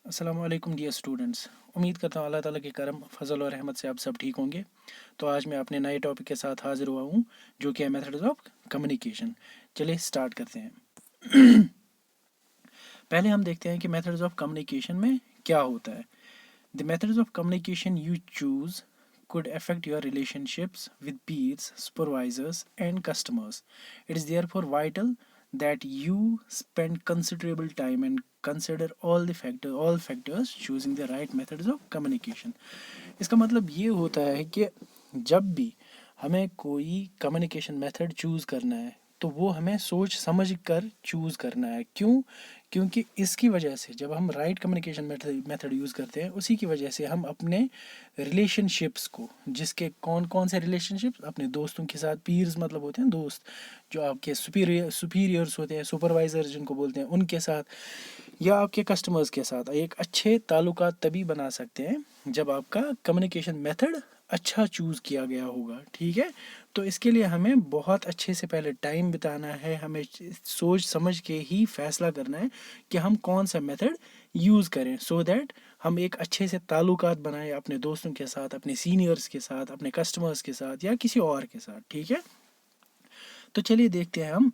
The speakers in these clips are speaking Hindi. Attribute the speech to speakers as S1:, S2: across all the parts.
S1: अस्सलामु अलैकुम डियर स्टूडेंट्स। उम्मीद करता हूँ अल्लाह ताला के करम फजल और रहमत से आप सब ठीक होंगे। तो आज मैं अपने नए टॉपिक के साथ हाजिर हुआ हूँ जो कि है मेथड्स ऑफ कम्युनिकेशन। चलिए स्टार्ट करते हैं। पहले हम देखते हैं कि मेथड्स ऑफ कम्युनिकेशन में क्या होता है। The methods of communication you choose could affect your relationships with peers, supervisors, and customers. It is therefore vital that you spend considerable time and consider all factors choosing the right methods of communication. इसका मतलब ये होता है कि जब भी हमें कोई कम्युनिकेशन मेथड चूज़ करना है तो वो हमें सोच समझ कर चूज़ करना है। क्यों? क्योंकि इसकी वजह से जब हम राइट कम्युनिकेशन मेथड यूज़ करते हैं उसी की वजह से हम अपने रिलेशनशिप्स को, जिसके कौन कौन से रिलेशनशिप्स, अपने दोस्तों के साथ, पीयर्स मतलब होते हैं दोस्त, जो आपके सुपीरियर्स होते हैं, सुपरवाइजर जिनको बोलते हैं, उनके साथ, या आपके कस्टमर्स के साथ एक अच्छे ताल्लुकात तभी बना सकते हैं जब आपका कम्युनिकेशन मेथड अच्छा चूज़ किया गया होगा। ठीक है। तो इसके लिए हमें बहुत अच्छे से पहले टाइम बिताना है, हमें सोच समझ के ही फैसला करना है कि हम कौन सा मेथड यूज़ करें सो दैट हम एक अच्छे से ताल्लुकात बनाएं अपने दोस्तों के साथ, अपने सीनियर्स के साथ, अपने कस्टमर्स के साथ या किसी और के साथ। ठीक है। तो चलिए देखते हैं हम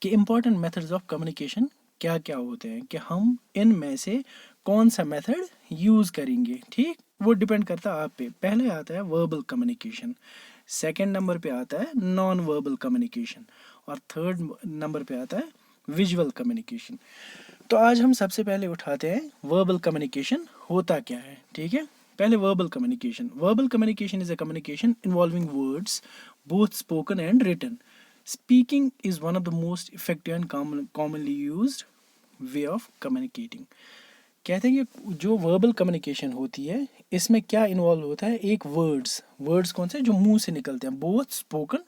S1: कि इम्पॉर्टेंट मेथड्स ऑफ कम्युनिकेशन क्या क्या होते हैं, कि हम इनमें से कौन सा मेथड यूज़ करेंगे। ठीक, वो डिपेंड करता है आप पे। पहले आता है वर्बल कम्युनिकेशन, सेकंड नंबर पे आता है नॉन वर्बल कम्युनिकेशन, और थर्ड नंबर पे आता है विजुअल कम्युनिकेशन। तो आज हम सबसे पहले उठाते हैं वर्बल कम्युनिकेशन होता क्या है। ठीक है। पहले verbal communication is a communication involving words both spoken and written. Speaking is one of the most effective and commonly used way of communicating. कहते हैं कि जो वर्बल कम्युनिकेशन होती है इसमें क्या इन्वॉल्व होता है, एक वर्ड्स कौन से, जो मुंह से निकलते हैं, बोथ स्पोकन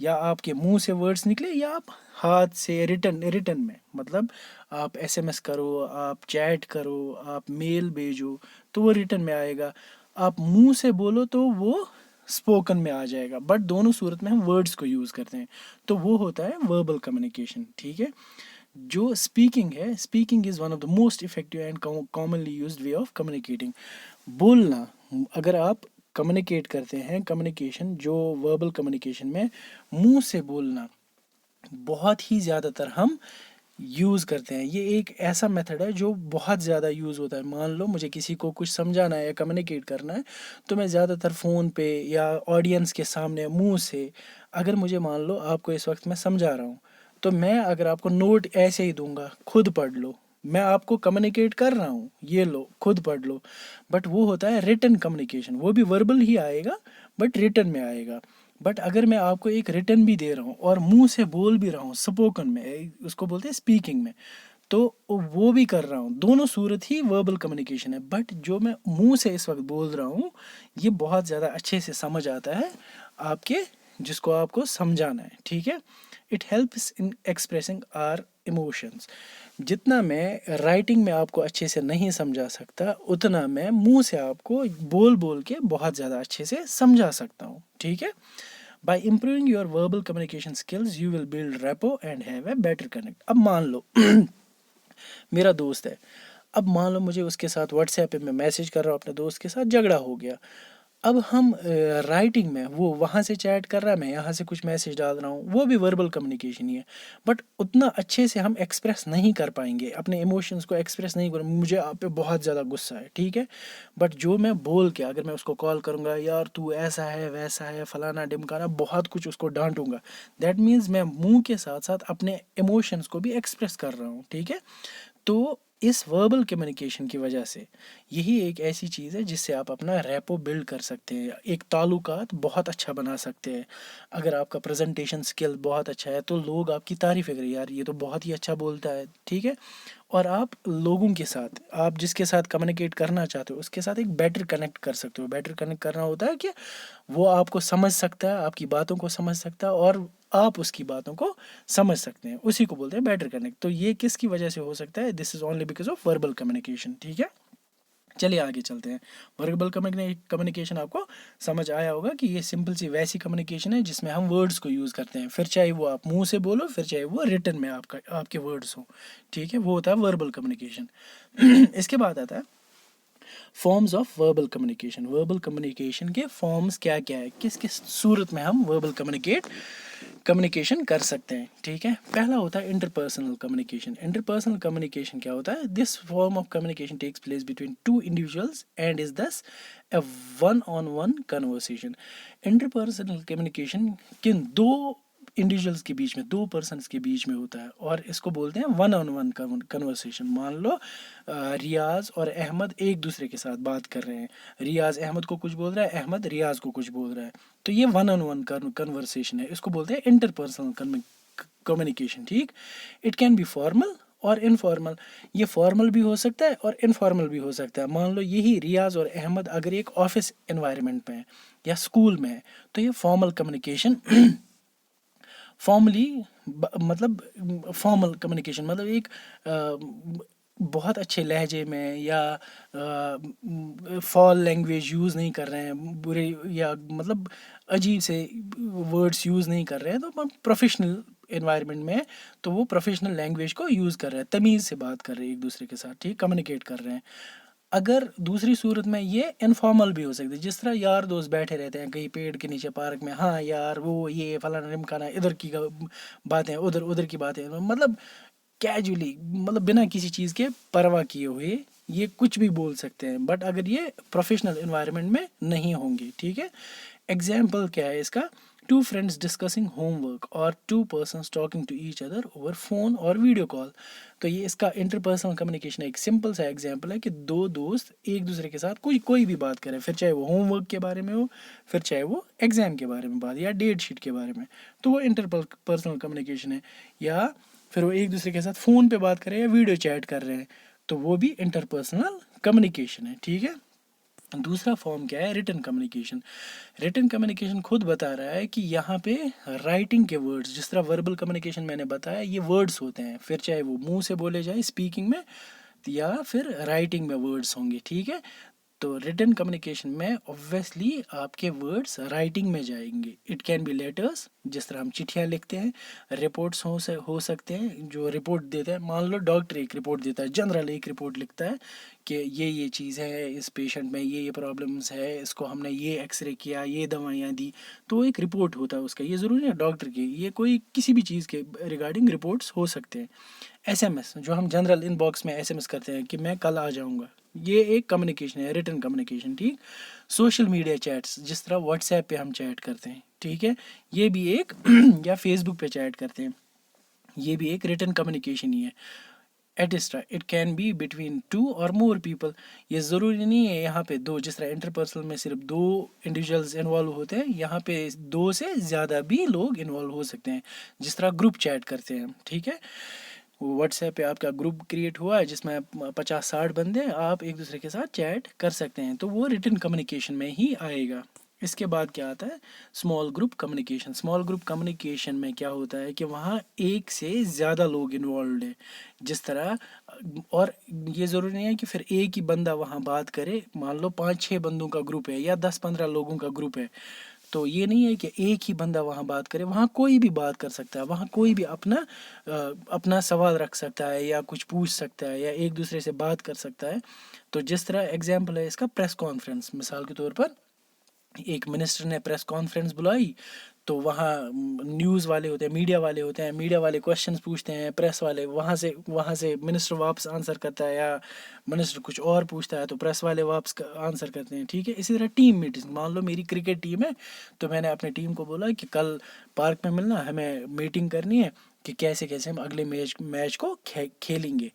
S1: या आपके मुंह से वर्ड्स निकले या आप हाथ से रिटन में, मतलब आप एसएमएस करो, आप चैट करो, आप मेल भेजो तो वो रिटन में आएगा। आप मुंह से बोलो तो वो स्पोकन में आ जाएगा। बट दोनों सूरत में हम वर्ड्स को यूज़ करते हैं, तो वो होता है वर्बल कम्युनिकेशन। ठीक है। जो स्पीकिंग है, speaking is one of the most effective and commonly used way of communicating. बोलना, अगर आप कम्युनिकेट करते हैं, कम्युनिकेशन जो वर्बल कम्युनिकेशन में मुंह से बोलना बहुत ही ज़्यादातर हम यूज़ करते हैं। ये एक ऐसा मेथड है जो बहुत ज़्यादा यूज़ होता है। मान लो मुझे किसी को कुछ समझाना है या कम्युनिकेट करना है तो मैं ज़्यादातर फ़ोन पे या ऑडियंस के सामने मुंह से, अगर मुझे मान लो आपको इस वक्त मैं समझा रहा हूँ तो मैं अगर आपको नोट ऐसे ही दूंगा, खुद पढ़ लो, मैं आपको कम्युनिकेट कर रहा हूँ, ये लो खुद पढ़ लो। बट वो होता है रिटन कम्युनिकेशन, वो भी वर्बल ही आएगा बट रिटन में आएगा। बट अगर मैं आपको एक रिटन भी दे रहा हूँ और मुंह से बोल भी रहा हूँ स्पोकन में, उसको बोलते हैं स्पीकिंग में, तो वो भी कर रहा हूँ, दोनों सूरत ही वर्बल कम्युनिकेशन है। बट जो मैं मुंह से इस वक्त बोल रहा हूँ ये बहुत ज़्यादा अच्छे से समझ आता है आपके, जिसको आपको समझाना है। ठीक है। It helps in expressing our emotions. जितना मैं राइटिंग में आपको अच्छे से नहीं समझा सकता उतना मैं मुंह से आपको बोल बोल के बहुत ज़्यादा अच्छे से समझा सकता हूँ। ठीक है। By improving your verbal communication skills, you will build rapport and have a better connect. अब मान लो मेरा दोस्त है, अब मान लो मुझे उसके साथ व्हाट्सएप पे मैं मैसेज कर रहा हूँ, अपने दोस्त के साथ झगड़ा हो गया। अब हम राइटिंग में, वो वहाँ से चैट कर रहा है, मैं यहाँ से कुछ मैसेज डाल रहा हूँ, वो भी वर्बल कम्युनिकेशन ही है। बट उतना अच्छे से हम एक्सप्रेस नहीं कर पाएंगे, अपने इमोशंस को एक्सप्रेस नहीं कर, मुझे आप पे बहुत ज़्यादा गुस्सा है, ठीक है। बट जो मैं बोल के, अगर मैं उसको कॉल करूँगा, यार तू ऐसा है वैसा है फलाना ढिमकाना, बहुत कुछ उसको डांटूंगा, दैट मीन्स मैं मुंह के साथ साथ अपने इमोशंस को भी एक्सप्रेस कर रहा हूँ। ठीक है। तो इस वर्बल कम्युनिकेशन की वजह से यही एक ऐसी चीज़ है जिससे आप अपना रैपो बिल्ड कर सकते हैं, एक ताल्लुकात बहुत अच्छा बना सकते हैं। अगर आपका प्रेजेंटेशन स्किल बहुत अच्छा है तो लोग आपकी तारीफ़ करें, यार ये तो बहुत ही अच्छा बोलता है। ठीक है। और आप लोगों के साथ, आप जिसके साथ कम्युनिकेट करना चाहते हो उसके साथ एक बेटर कनेक्ट कर सकते हो। बेटर कनेक्ट करना होता है कि वो आपको समझ सकता है, आपकी बातों को समझ सकता है और आप उसकी बातों को समझ सकते हैं, उसी को बोलते हैं बेटर कनेक्ट। तो ये किसकी वजह से हो सकता है? This is only because of verbal communication. ठीक है। चलिए आगे चलते हैं। वर्बल कम्युनिकेशन आपको समझ आया होगा कि ये सिंपल सी वैसी कम्युनिकेशन है जिसमें हम वर्ड्स को यूज़ करते हैं, फिर चाहे वो आप मुंह से बोलो, फिर चाहे वो रिटन में आपके वर्ड्स हो, ठीक है, वो होता है वर्बल कम्युनिकेशन। इसके बाद आता है forms of verbal communication. Verbal communication के फॉर्म्स क्या क्या है, किस किस सूरत में हम वर्बल कम्युनिकेशन कर सकते हैं, ठीक है। पहला होता है इंटरपर्सनल कम्युनिकेशन। इंटरपर्सनल कम्युनिकेशन क्या होता है? This form of communication takes place between two individuals and is thus a one on one conversation. Interpersonal communication किन दो इंडिविजुअल्स के बीच में, दो पर्सन्स के बीच में होता है, और इसको बोलते हैं वन ऑन वन कन्वर्सेशन। मान लो रियाज और अहमद एक दूसरे के साथ बात कर रहे हैं, रियाज अहमद को कुछ बोल रहा है, अहमद रियाज को कुछ बोल रहा है, तो ये वन ऑन वन कन्वर्सेशन है, इसको बोलते हैं इंटरपर्सनल कम्युनिकेशन, ठीक। इट कैन बी फॉर्मल और इनफॉर्मल। ये फॉर्मल भी हो सकता है और इनफॉर्मल भी हो सकता है। मान लो यही रियाज और अहमद अगर एक ऑफिस एनवायरनमेंट में है या स्कूल में है, तो ये फॉर्मल कम्युनिकेशन फॉर्मली मतलब फॉर्मल कम्युनिकेशन मतलब एक बहुत अच्छे लहजे में या फॉल लैंग्वेज यूज़ नहीं कर रहे हैं, बुरे या मतलब अजीब से वर्ड्स यूज़ नहीं कर रहे हैं, तो प्रोफेशनल एनवायरनमेंट में तो वो प्रोफेशनल लैंग्वेज को यूज़ कर रहे हैं, तमीज़ से बात कर रहे हैं एक दूसरे के साथ, ठीक, कम्युनिकेट कर रहे हैं। अगर दूसरी सूरत में ये इनफॉर्मल भी हो सकती है, जिस तरह यार दोस्त बैठे रहते हैं कहीं पेड़ के नीचे पार्क में, हाँ यार वो ये फलाना ढिमकाना, इधर की बातें उधर, उधर की बातें, मतलब कैजुअली, मतलब बिना किसी चीज़ के परवाह किए हुए ये कुछ भी बोल सकते हैं, बट अगर ये प्रोफेशनल इन्वायरमेंट में नहीं होंगे, ठीक है। एग्जाम्पल क्या है इसका? टू फ्रेंड्स डिस्कसिंग होमवर्क और two persons talking to each other over phone और वीडियो कॉल। तो ये इसका इंटरपर्सनल कम्युनिकेशन एक सिंपल सा एग्जाम्पल है कि दो दोस्त एक दूसरे के साथ कोई कोई भी बात करें, फिर चाहे वो होमवर्क के बारे में हो, फिर चाहे वो एग्जाम के बारे में बात या डेट शीट के बारे में, तो वो इंटरपर्सनल कम्युनिकेशन है। या फिर वो एक दूसरे के साथ फ़ोन पे बात कर रहे हैं या वीडियो चैट कर रहे हैं, तो वो भी इंटरपर्सनल कम्युनिकेशन है, ठीक है। दूसरा फॉर्म क्या है? Written communication. रिटन कम्युनिकेशन खुद बता रहा है कि यहाँ पे राइटिंग के वर्ड्स, जिस तरह वर्बल कम्युनिकेशन मैंने बताया ये वर्ड्स होते हैं, फिर चाहे वो मुंह से बोले जाए स्पीकिंग में या फिर राइटिंग में वर्ड्स होंगे, ठीक है। तो रिटन कम्युनिकेशन में ऑब्वियसली आपके वर्ड्स राइटिंग में जाएंगे। इट कैन बी लेटर्स, जिस तरह हम चिट्ठियाँ लिखते हैं, रिपोर्ट्स हो सकते हैं जो रिपोर्ट देते हैं। मान लो डॉक्टर एक रिपोर्ट देता है, जनरल एक रिपोर्ट लिखता है कि ये चीज़ है, इस पेशेंट में ये प्रॉब्लम्स है, इसको हमने ये एक्सरे किया, ये दवाइयाँ दी, तो एक रिपोर्ट होता है उसका। ये ज़रूरी है डॉक्टर की, ये कोई किसी भी चीज़ के रिगार्डिंग रिपोर्ट्स हो सकते हैं। एसएमएस, जो हम जनरल इनबॉक्स में एसएमएस करते हैं कि मैं कल आ जाऊंगा, ये एक कम्युनिकेशन है, रिटन कम्युनिकेशन, ठीक। सोशल मीडिया चैट्स, जिस तरह व्हाट्सएप पे हम चैट करते हैं, ठीक है, ये भी एक या फेसबुक पे चैट करते हैं, ये भी एक रिटन कम्युनिकेशन ही है। एटिस्ट्रा, it can be between two और मोर पीपल। ये ज़रूरी नहीं है यहाँ पे दो, जिस तरह इंटरपर्सनल में सिर्फ दो इंडिविजुअल्स इन्वॉल्व होते हैं, यहाँ पे दो से ज़्यादा भी लोग इन्वॉल्व हो सकते हैं, जिस तरह ग्रुप चैट करते हैं, ठीक है। व्हाट्सएप पे आपका ग्रुप क्रिएट हुआ है जिसमें 50-60 बंदे आप एक दूसरे के साथ चैट कर सकते हैं, तो वो रिटन कम्युनिकेशन में ही आएगा। इसके बाद क्या आता है? Small group communication. Small group communication में क्या होता है कि वहाँ एक से ज़्यादा लोग इन्वॉल्व है, जिस तरह, और ये ज़रूरी नहीं है कि फिर एक ही बंदा वहाँ बात करे। मान लो 5-6 बंदों का ग्रुप है या 10-15 लोगों का ग्रुप है, तो ये नहीं है कि एक ही बंदा वहाँ बात करे, वहाँ कोई भी बात कर सकता है, वहाँ कोई भी अपना सवाल रख सकता है या कुछ पूछ सकता है या एक दूसरे से बात कर सकता है। तो जिस तरह एग्जाम्पल है इसका प्रेस कॉन्फ्रेंस, मिसाल के तौर पर एक मिनिस्टर ने प्रेस कॉन्फ्रेंस बुलाई, तो वहाँ न्यूज़ वाले होते हैं, मीडिया वाले होते हैं, मीडिया वाले क्वेश्चंस पूछते हैं, प्रेस वाले वहाँ से मिनिस्टर वापस आंसर करता है, या मिनिस्टर कुछ और पूछता है तो प्रेस वाले वापस आंसर करते हैं, ठीक है। इसी तरह टीम मीटिंग, मान लो मेरी क्रिकेट टीम है, तो मैंने अपनी टीम को बोला कि कल पार्क में मिलना, हमें मीटिंग करनी है कि कैसे कैसे हम अगले मैच को खेलेंगे।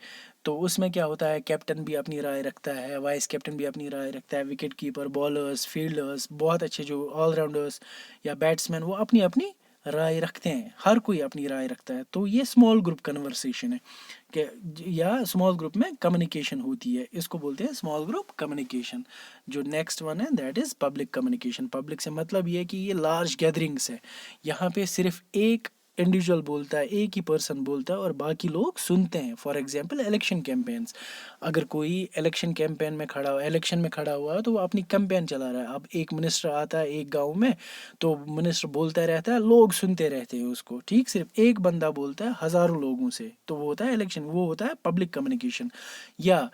S1: तो उसमें क्या होता है, कैप्टन भी अपनी राय रखता है, वाइस कैप्टन भी अपनी राय रखता है, विकेट कीपर, बॉलर्स, फील्डर्स, बहुत अच्छे जो ऑलराउंडर्स या बैट्समैन, वो अपनी अपनी राय रखते हैं, हर कोई अपनी राय रखता है। तो ये स्मॉल ग्रुप कन्वर्सेशन है कि या स्मॉल ग्रुप में कम्युनिकेशन होती है, इसको बोलते हैं स्मॉल ग्रुप कम्युनिकेशन। जो नेक्स्ट वन है that is public communication. Public से मतलब ये है कि ये लार्ज गैदरिंग्स है, यहाँ पे सिर्फ एक इंडिविजुअल बोलता है, एक ही पर्सन बोलता है और बाकी लोग सुनते हैं। फॉर एग्जांपल इलेक्शन कैंपेन्स, अगर कोई इलेक्शन में खड़ा हुआ है तो वो अपनी कैंपेन चला रहा है। अब एक मिनिस्टर आता है एक गांव में, तो मिनिस्टर बोलता रहता है, लोग सुनते रहते हैं उसको, ठीक। सिर्फ एक बंदा बोलता है हज़ारों लोगों से, तो वो होता है इलेक्शन, वो होता है पब्लिक कम्युनिकेशन। या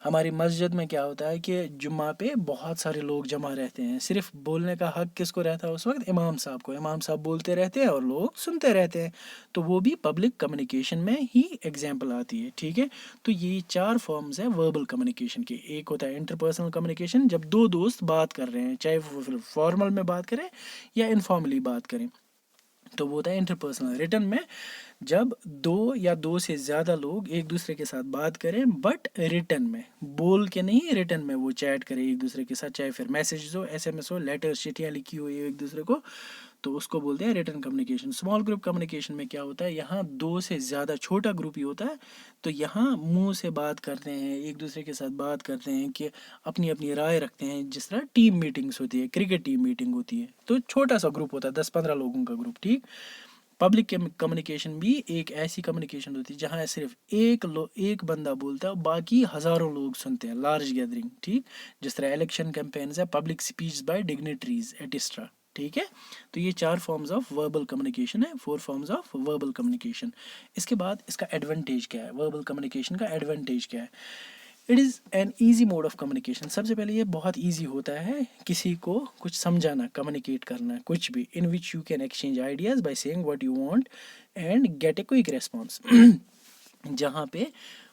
S1: हमारी मस्जिद में क्या होता है कि जुम्मा पे बहुत सारे लोग जमा रहते हैं, सिर्फ बोलने का हक किसको रहता है उस वक्त? इमाम साहब को। इमाम साहब बोलते रहते हैं और लोग सुनते रहते हैं, तो वो भी पब्लिक कम्युनिकेशन में ही एग्जाम्पल आती है, ठीक है। तो ये 4 फॉर्म्स हैं वर्बल कम्युनिकेशन के। एक होता है इंटरपर्सनल कम्युनिकेशन, जब दो दोस्त बात कर रहे हैं, चाहे वो फॉर्मल में बात करें या इनफॉर्मली बात करें, तो वो होता है इंटरपर्सनल। रिटन में जब दो या दो से ज़्यादा लोग एक दूसरे के साथ बात करें, बट रिटन में, बोल के नहीं, रिटन में वो चैट करें एक दूसरे के साथ, चाहे फिर मैसेज हो, एसएमएस हो, लेटर्स, चिट्ठियाँ लिखी हुई एक दूसरे को, तो उसको बोलते हैं written communication. Small group communication में क्या होता है, यहाँ दो से ज़्यादा, छोटा ग्रुप ही होता है, तो यहाँ मुंह से बात करते हैं, एक दूसरे के साथ बात करते हैं कि अपनी अपनी राय रखते हैं। जिस तरह टीम मीटिंग्स होती है, क्रिकेट टीम मीटिंग होती है, तो छोटा सा ग्रुप होता है, 10-15 लोगों का ग्रुप, ठीक। पब्लिक कम्युनिकेशन भी एक ऐसी कम्युनिकेशन होती है जहाँ सिर्फ एक बंदा बोलता है, बाकी हज़ारों लोग सुनते हैं, लार्ज गैदरिंग, ठीक। जिस तरह इलेक्शन कैंपेन्स है, पब्लिक स्पीच बाय डिग्निटरीज एटिस्ट्रा, ठीक है। तो ये 4 फॉर्म्स ऑफ वर्बल कम्युनिकेशन है, 4 फॉर्म्स ऑफ वर्बल कम्युनिकेशन। इसके बाद इसका एडवांटेज क्या है, वर्बल कम्युनिकेशन का एडवांटेज क्या है? It is an easy mode of communication. सबसे पहले ये बहुत ईजी होता है किसी को कुछ समझाना, कम्युनिकेट करना, कुछ भी, in which you can exchange ideas by saying what you want and get a quick response. जहाँ पे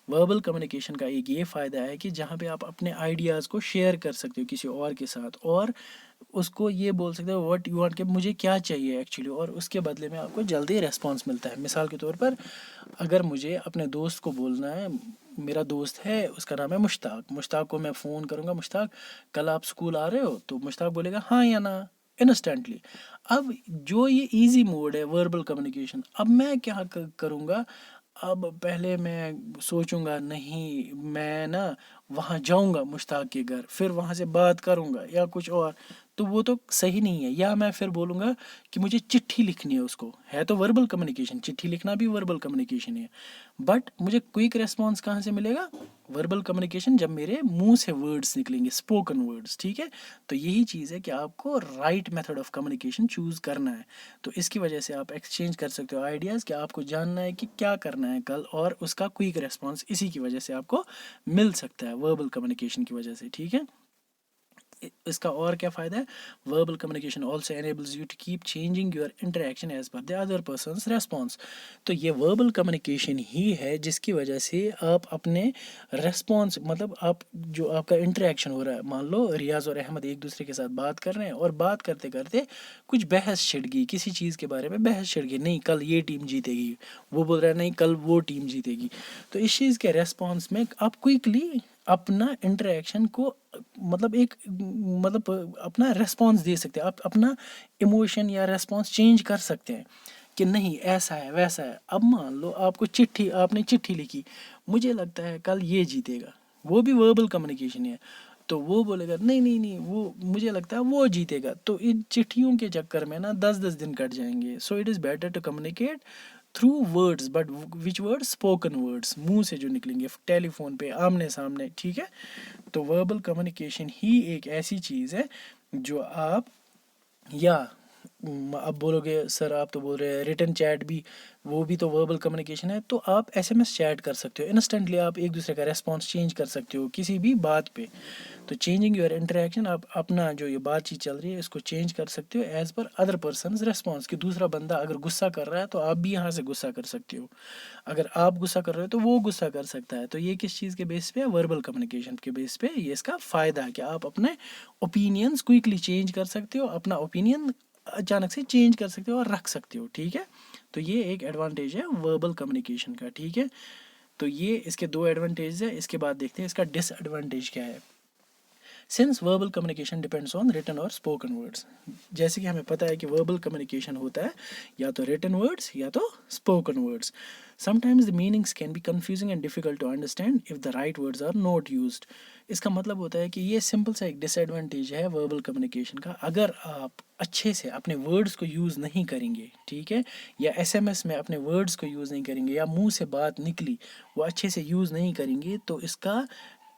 S1: वर्बल कम्युनिकेशन का एक ये फ़ायदा है कि जहाँ पे आप अपने आइडियाज़ को शेयर कर सकते हो किसी और के साथ, और उसको ये बोल सकते हो व्हाट यू वांट, कि मुझे क्या चाहिए एक्चुअली, और उसके बदले में आपको जल्दी रिस्पॉन्स मिलता है। मिसाल के तौर पर, अगर मुझे अपने दोस्त को बोलना है, मेरा दोस्त है, उसका नाम है मुश्ताक, मुश्ताक को मैं फ़ोन करूँगा, मुश्ताक कल आप स्कूल आ रहे हो, तो मुश्ताक बोलेगा हाँ या ना, इंस्टेंटली। अब जो ये इजी मोड है वर्बल कम्युनिकेशन, अब मैं क्या करूँगा, अब पहले मैं सोचूंगा, नहीं मैं ना वहाँ जाऊँगा मुश्ताक के घर, फिर वहाँ से बात करूँगा या कुछ और, तो वो तो सही नहीं है। या मैं फिर बोलूँगा कि मुझे चिट्ठी लिखनी है उसको, है तो वर्बल कम्युनिकेशन, चिट्ठी लिखना भी वर्बल कम्युनिकेशन है, बट मुझे क्विक रिस्पॉन्स कहाँ से मिलेगा? वर्बल कम्युनिकेशन, जब मेरे मुंह से वर्ड्स निकलेंगे, स्पोकन वर्ड्स, ठीक है। तो यही चीज़ है कि आपको right method of communication choose करना है। तो इसकी वजह से आप एक्सचेंज कर सकते हो आइडियाज़, कि आपको जानना है कि क्या करना है कल, और उसका क्विक रिस्पॉन्स इसी की वजह से आपको मिल सकता है, वर्बल कम्युनिकेशन की वजह से, ठीक है। इसका और क्या फ़ायदा है? Verbal communication also enables you to keep changing your interaction as per the other person's response. तो ये वर्बल कम्युनिकेशन ही है जिसकी वजह से आप अपने रेस्पॉन्स, मतलब आप जो आपका इंटरेक्शन हो रहा है, मान लो रियाज और अहमद एक दूसरे के साथ बात कर रहे हैं, और बात करते करते कुछ बहस छिड़ गई, किसी चीज़ के बारे में बहस छिड़ गई, नहीं कल ये टीम जीतेगी, वो बोल रहा है नहीं कल वो टीम जीतेगी, तो इस चीज़ के रेस्पॉन्स में आप क्विकली अपना इंटरेक्शन को, मतलब एक, मतलब अपना रेस्पॉन्स दे सकते हैं, आप अपना इमोशन या रेस्पॉन्स चेंज कर सकते हैं कि नहीं ऐसा है वैसा है। अब मान लो आपने चिट्ठी लिखी, मुझे लगता है कल ये जीतेगा, वो भी वर्बल कम्युनिकेशन है, तो वो बोलेगा नहीं नहीं नहीं, वो मुझे लगता है वो जीतेगा, तो इन चिट्ठियों के चक्कर में ना 10-10 दिन कट जाएंगे। So it is better to communicate through words, but which words? Spoken words, मुंह से जो निकलेंगे, टेलीफोन पे, आमने सामने, ठीक है। तो वर्बल कम्युनिकेशन ही एक ऐसी चीज़ है जो आप, या अब बोलोगे सर आप तो बोल रहे हैं रिटन चैट भी, वो भी तो वर्बल कम्युनिकेशन है, तो आप एसएमएस चैट कर सकते हो, इंस्टेंटली आप एक दूसरे का रेस्पॉन्स चेंज कर सकते हो किसी भी बात पे। तो चेंजिंग योर इंटरेक्शन, आप अपना जो ये बातचीत चल रही है इसको चेंज कर सकते हो as per other person's response, कि दूसरा बंदा अगर गुस्सा कर रहा है तो आप भी यहाँ से गुस्सा कर सकते हो, अगर आप गुस्सा कर रहे हो तो वो गुस्सा कर सकता है। तो ये किस चीज़ के बेस पे है? वर्बल कम्युनिकेशन के बेस पे ये इसका फ़ायदा है कि आप अपने ओपिनियंस क्विकली चेंज कर सकते हो, अपना ओपिनियन अचानक से चेंज कर सकते हो और रख सकते हो, ठीक है। तो ये एक एडवांटेज है वर्बल कम्युनिकेशन का, ठीक है। तो ये इसके 2 एडवांटेज है। इसके बाद देखते हैं इसका डिसएडवांटेज क्या है। Since verbal communication depends on written और स्पोकन वर्ड्स, जैसे कि हमें पता है कि वर्बल कम्युनिकेशन होता है या तो रिटन वर्ड्स या तो spoken words. Sometimes the meanings can be confusing and difficult to understand if the right words are not used. इसका मतलब होता है कि ये सिंपल सा एक डिसएडवांटेज है वर्बल कम्युनिकेशन का. अगर आप अच्छे से अपने वर्ड्स को यूज़ नहीं करेंगे, ठीक है, या एसएमएस में अपने वर्ड्स को यूज़ नहीं करेंगे, या मुंह से बात निकली वो अच्छे से यूज़ नहीं करेंगे, तो इसका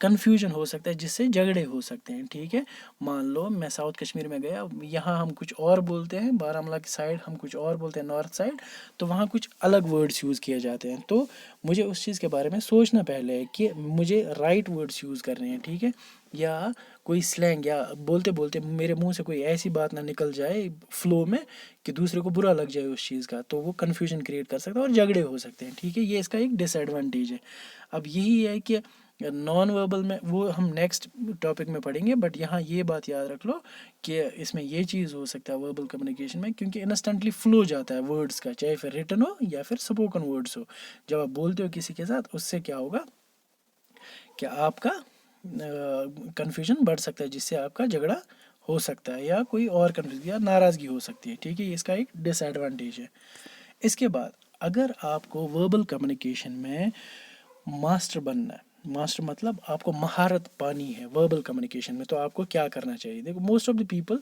S1: कन्फ्यूजन हो सकता है जिससे झगड़े हो सकते हैं. ठीक है, मान लो मैं साउथ कश्मीर में गया, यहाँ हम कुछ और बोलते हैं, बारामूला की साइड हम कुछ और बोलते हैं, नॉर्थ साइड, तो वहाँ कुछ अलग वर्ड्स यूज़ किए जाते हैं. तो मुझे उस चीज़ के बारे में सोचना पहले है कि मुझे राइट वर्ड्स यूज़ करने हैं. ठीक है, या कोई स्लैंग या बोलते बोलते मेरे मुंह से कोई ऐसी बात ना निकल जाए फ्लो में कि दूसरे को बुरा लग जाए उस चीज़ का, तो वो कन्फ्यूजन क्रिएट कर सकता है और झगड़े हो सकते हैं. ठीक है, ये इसका एक डिसएडवांटेज है. अब यही है कि नॉन वर्बल में वो हम नेक्स्ट टॉपिक में पढ़ेंगे, बट यहाँ ये बात याद रख लो कि इसमें ये चीज़ हो सकता है वर्बल कम्युनिकेशन में, क्योंकि इंस्टेंटली फ्लो जाता है वर्ड्स का, चाहे फिर रिटन हो या फिर स्पोकन वर्ड्स हो. जब आप बोलते हो किसी के साथ, उससे क्या होगा कि आपका कन्फ्यूजन बढ़ सकता है, जिससे आपका झगड़ा हो सकता है या कोई और कन्फ्यूजन या नाराज़गी हो सकती है. ठीक है, ये इसका एक डिसएडवांटेज है. इसके बाद अगर आपको वर्बल कम्युनिकेशन में मास्टर बनना है, मास्टर मतलब आपको महारत पानी है वर्बल कम्युनिकेशन में, तो आपको क्या करना चाहिए. देखो, most of the people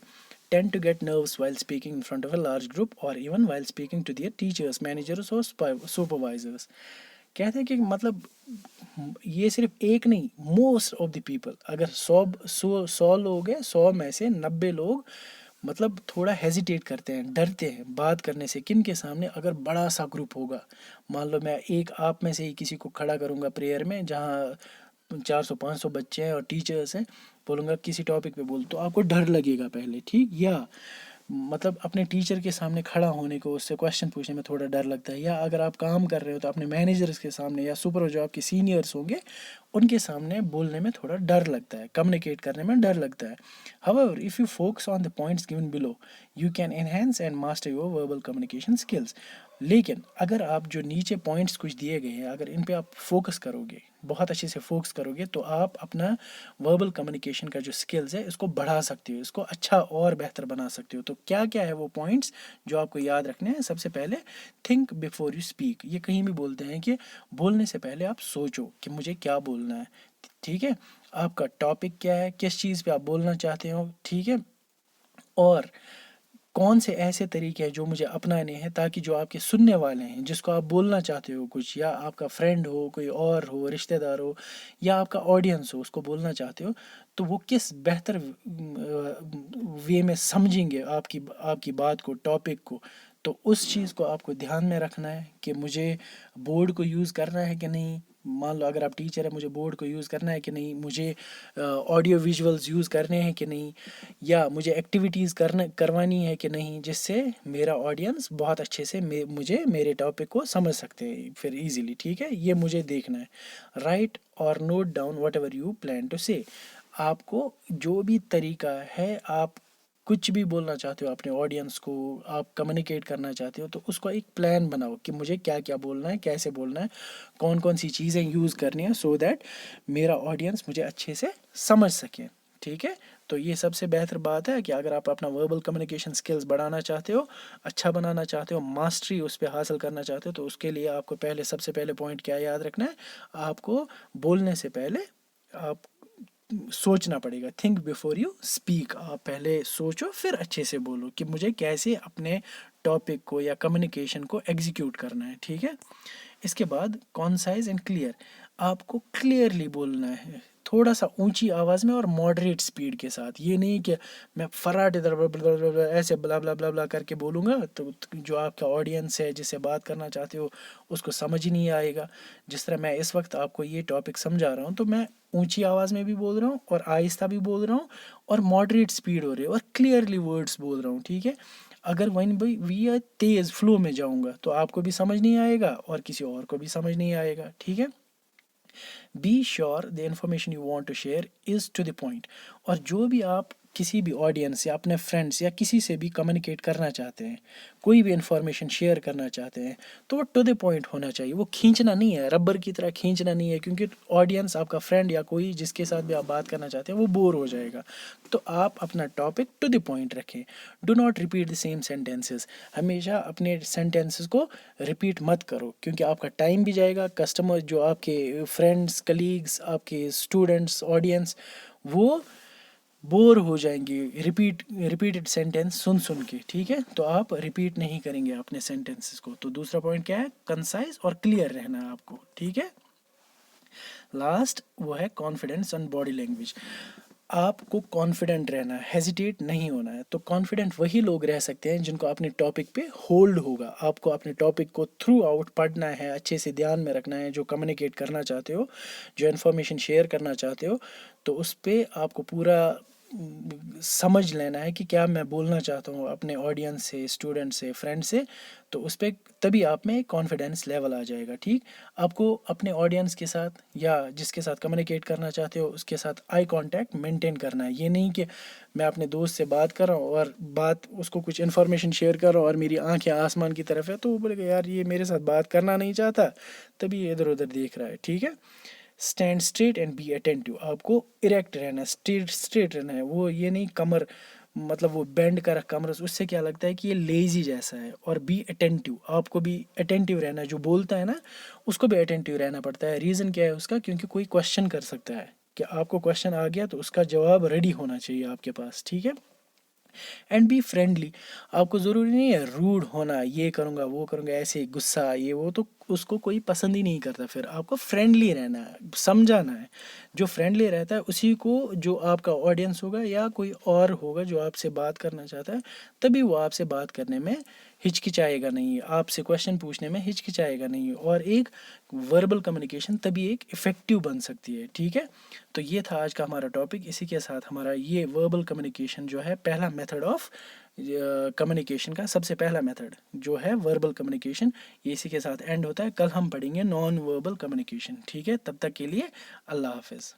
S1: tend to get nerves while speaking in front of a large group और even while speaking to their teachers, managers और सुपरवाइजर्स. कहते हैं कि मतलब ये सिर्फ एक नहीं, मोस्ट ऑफ द पीपल, अगर 100 लोग हैं, 100 में से 90 लोग मतलब थोड़ा हेजिटेट करते हैं, डरते हैं बात करने से. किन के सामने? अगर बड़ा सा ग्रुप होगा, मान लो मैं एक आप में से ही किसी को खड़ा करूँगा प्रेयर में, जहाँ 400-500 बच्चे हैं और टीचर्स हैं, बोलूँगा किसी टॉपिक पे बोल, तो आपको डर लगेगा पहले. ठीक, या मतलब अपने टीचर के सामने खड़ा होने को, उससे क्वेश्चन पूछने में थोड़ा डर लगता है. या अगर आप काम कर रहे हो तो अपने मैनेजर्स के सामने या सुपर जो आपके सीनियर्स होंगे उनके सामने बोलने में थोड़ा डर लगता है, कम्युनिकेट करने में डर लगता है. However, if you focus on the points given below, you can enhance and master your verbal communication skills. लेकिन अगर आप जो नीचे पॉइंट्स कुछ दिए गए हैं, अगर इन पे आप फोकस करोगे, बहुत अच्छे से फोकस करोगे, तो आप अपना वर्बल कम्युनिकेशन का जो स्किल्स है इसको बढ़ा सकते हो, इसको अच्छा और बेहतर बना सकते हो. तो क्या क्या है वो पॉइंट्स जो आपको याद रखने हैं? सबसे पहले, थिंक बिफोर यू स्पीक. ये कहीं भी बोलते हैं कि बोलने से पहले आप सोचो कि मुझे क्या बोलना है. ठीक है, आपका टॉपिक क्या है, किस चीज़ पे आप बोलना चाहते हो. ठीक है, और कौन से ऐसे तरीके हैं जो मुझे अपनाने हैं, ताकि जो आपके सुनने वाले हैं, जिसको आप बोलना चाहते हो कुछ, या आपका फ्रेंड हो, कोई और हो, रिश्तेदार हो, या आपका ऑडियंस हो, उसको बोलना चाहते हो, तो वो किस बेहतर वे में समझेंगे आपकी आपकी बात को, टॉपिक को. तो उस चीज़ को आपको ध्यान में रखना है कि मुझे बोर्ड को यूज़ करना है कि नहीं. मान लो अगर आप टीचर है, मुझे बोर्ड को यूज़ करना है कि नहीं, मुझे ऑडियो विजुअल्स यूज़ करने हैं कि नहीं, या मुझे एक्टिविटीज़ करवानी है कि नहीं, जिससे मेरा ऑडियंस बहुत अच्छे से मुझे मेरे टॉपिक को समझ सकते हैं फिर इजीली. ठीक है, ये मुझे देखना है. राइट और note down whatever you plan to say. आपको जो भी तरीका है, आप कुछ भी बोलना चाहते हो अपने ऑडियंस को, आप कम्युनिकेट करना चाहते हो, तो उसको एक प्लान बनाओ कि मुझे क्या क्या बोलना है, कैसे बोलना है, कौन कौन सी चीज़ें यूज़ करनी है, सो दैट मेरा ऑडियंस मुझे अच्छे से समझ सके. ठीक है, तो ये सबसे बेहतर बात है कि अगर आप अपना वर्बल कम्युनिकेशन स्किल्स बढ़ाना चाहते हो, अच्छा बनाना चाहते हो, मास्टरी उस पर हासिल करना चाहते हो, तो उसके लिए आपको पहले सबसे पहले पॉइंट क्या याद रखना है, आपको बोलने से पहले आप सोचना पड़ेगा. Think before you speak. आप पहले सोचो फिर अच्छे से बोलो कि मुझे कैसे अपने टॉपिक को या कम्युनिकेशन को एग्जीक्यूट करना है. ठीक है, इसके बाद कॉन्साइज एंड क्लियर. आपको क्लियरली बोलना है, थोड़ा सा ऊंची आवाज़ में और मॉडरेट स्पीड के साथ. ये नहीं कि मैं फराट इधर ऐसे ब्ला ब्ला ब्ला ब्ला करके बोलूँगा तो जो आपका ऑडियंस है, जिससे बात करना चाहते हो, उसको समझ ही नहीं आएगा. जिस तरह मैं इस वक्त आपको ये टॉपिक समझा रहा हूँ, तो मैं ऊंची आवाज़ में भी बोल रहा हूँ और आहिस्ता भी बोल रहा हूँ और मॉडरेट स्पीड हो रही है और क्लियरली वर्ड्स बोल रहा हूँ. ठीक है, अगर वहीं भाई वी तेज़ फ्लो में जाऊँगा तो आपको भी समझ नहीं आएगा और किसी और को भी समझ नहीं आएगा. ठीक है, be sure the information you want to share is to the point. और जो भी आप किसी भी ऑडियंस या अपने फ्रेंड्स या किसी से भी कम्युनिकेट करना चाहते हैं, कोई भी इंफॉर्मेशन शेयर करना चाहते हैं, तो वो टू द पॉइंट होना चाहिए। वो खींचना नहीं है, रबर की तरह खींचना नहीं है, क्योंकि ऑडियंस आपका फ्रेंड या कोई जिसके साथ भी आप बात करना चाहते हैं वो बोर हो जाएगा। तो आप अपना टॉपिक टू द पॉइंट रखें। Do not repeat the same sentences. हमेशा अपने सेंटेंसेस को रिपीट मत करो, क्योंकि आपका टाइम भी जाएगा। कस्टमर जो आपके फ्रेंड्स, कलीग्स, आपके स्टूडेंट्स, ऑडियंस, वो बोर हो जाएंगे रिपीटेड सेंटेंस सुन सुन के। ठीक है, तो आप रिपीट नहीं करेंगे अपने सेंटेंसेस को। तो दूसरा पॉइंट क्या है? कंसाइज और क्लियर रहना है आपको। ठीक है, लास्ट वो है कॉन्फिडेंस एंड बॉडी लैंग्वेज। आपको कॉन्फिडेंट रहना है, हेजिटेट नहीं होना है। तो कॉन्फिडेंट वही लोग रह सकते हैं जिनको अपने टॉपिक पे होल्ड होगा। आपको अपने टॉपिक को थ्रू आउट पढ़ना है, अच्छे से ध्यान में रखना है। जो कम्युनिकेट करना चाहते हो, जो इन्फॉर्मेशन शेयर करना चाहते हो, तो उस पर आपको पूरा समझ लेना है कि क्या मैं बोलना चाहता हूँ अपने ऑडियंस से, स्टूडेंट से, फ्रेंड से। तो उस पर तभी आप में कॉन्फिडेंस लेवल आ जाएगा। ठीक, आपको अपने ऑडियंस के साथ या जिसके साथ कम्युनिकेट करना चाहते हो उसके साथ आई कांटेक्ट मेंटेन करना है। ये नहीं कि मैं अपने दोस्त से बात कर रहा हूँ और बात उसको कुछ इन्फॉर्मेशन शेयर कर रहा हूँ और मेरी आंखें आसमान की तरफ है, तो वो बोलेगा यार ये मेरे साथ बात करना नहीं चाहता, तभी इधर उधर देख रहा है। ठीक है, stand straight and be attentive. आपको इरेक्ट रहना है, स्ट्रेट रहना है। वो ये नहीं कमर, मतलब वो बेंड कर कमर, उससे क्या लगता है कि ये लेजी जैसा है। और बी अटेंटिव, आपको भी अटेंटिव रहना है। जो बोलता है ना उसको भी अटेंटिव रहना पड़ता है। रीज़न क्या है उसका? क्योंकि कोई क्वेश्चन कर सकता है कि आपको क्वेश्चन आ गया तो उसका जवाब रेडी होना चाहिए आपके पास। ठीक है, एंड बी फ्रेंडली। आपको ज़रूरी नहीं है रूड होना, ये करूँगा वो करूँगा, ऐसे गुस्सा ये वो, तो उसको कोई पसंद ही नहीं करता। फिर आपको फ्रेंडली रहना है, समझाना है। जो फ्रेंडली रहता है उसी को, जो आपका ऑडियंस होगा या कोई और होगा जो आपसे बात करना चाहता है, तभी वो आपसे बात करने में हिचकिचाएगा नहीं, आपसे क्वेश्चन पूछने में हिचकिचाएगा नहीं। और एक वर्बल कम्युनिकेशन तभी एक इफ़ेक्टिव बन सकती है। ठीक है, तो ये था आज का हमारा टॉपिक। इसी के साथ हमारा ये वर्बल कम्युनिकेशन जो है, पहला मेथड ऑफ कम्युनिकेशन का सबसे पहला मेथड जो है वर्बल कम्युनिकेशन, ये इसी के साथ एंड होता है। कल हम पढ़ेंगे नॉन वर्बल कम्युनिकेशन। ठीक है, तब तक के लिए अल्लाह हाफिज़।